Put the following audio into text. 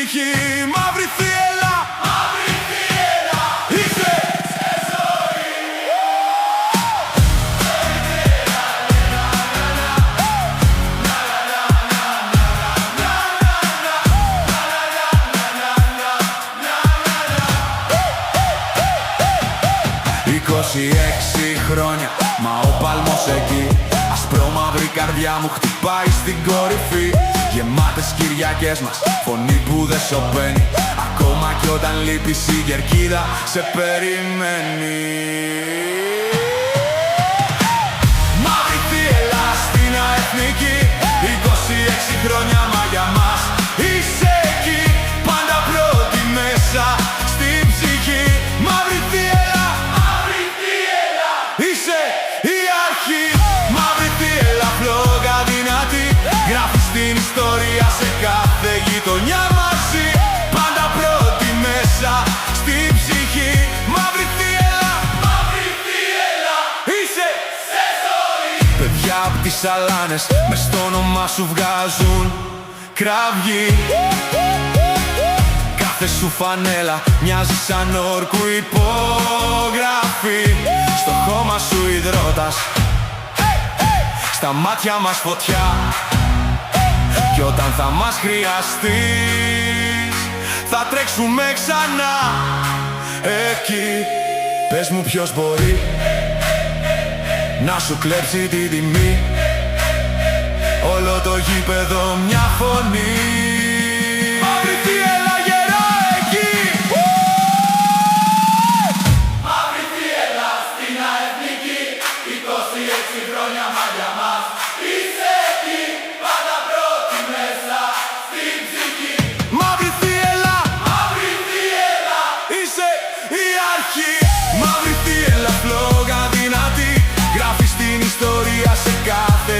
ψυχή. Μαύρη θύελλα, μαύρη θύελλα, είσαι σε ζωή. «26 χρόνια, μα ο παλμός εκεί. Ασπρόμαυρη καρδιά μου χτυπάει στην κορυφή. Γεμάτες Κυριακές μας, φωνή που δεν σωπαίνει. Ακόμα κι όταν λείπεις η κερκίδα σε περιμένει. Μαύρη θύελλα στην Αεθνική. 26 χρόνια, μα για μας είσαι εκεί. Πάντα πρώτη μέσα στην ψυχή. Μαύρη θύελλα, μαύρη θύελλα, είσαι η αρχή. Μαύρη θύελλα, φλόγα δυνατή. Γράφεις την ιστορία σε κάθε γειτονιά μαζί. Πάντα πρώτη μέσα στην ψυχή. Μαύρη θύελλα, μαύρη θύελλα, είσαι σε ζωή. Παιδιά απ' τις σαλάνες μες στο όνομα σου βγάζουν κραυγή. Κάθε σου φανέλα μοιάζει σαν όρκου υπογραφή. Στο χώμα σου υδρότας, στα μάτια μας φωτιά. Κι όταν θα μας χρειαστείς, θα τρέξουμε ξανά εκεί. Πες μου ποιος μπορεί να σου κλέψει τη τιμή. Όλο το γήπεδο μια φωνή. Μαύρη θύελλα, γερά εκεί. Μαύρη θύελλα στην Αεθνική. 26 χρόνια, μα για μας είσαι εκεί. Πάντα πρώτη μέσα στην ψυχή. Μαύρη θύελλα, μαύρη θύελλα, είσαι η αρχή. Μαύρη θύελλα, φλόγα δυνατή. Γράφεις την ιστορία σε κάθε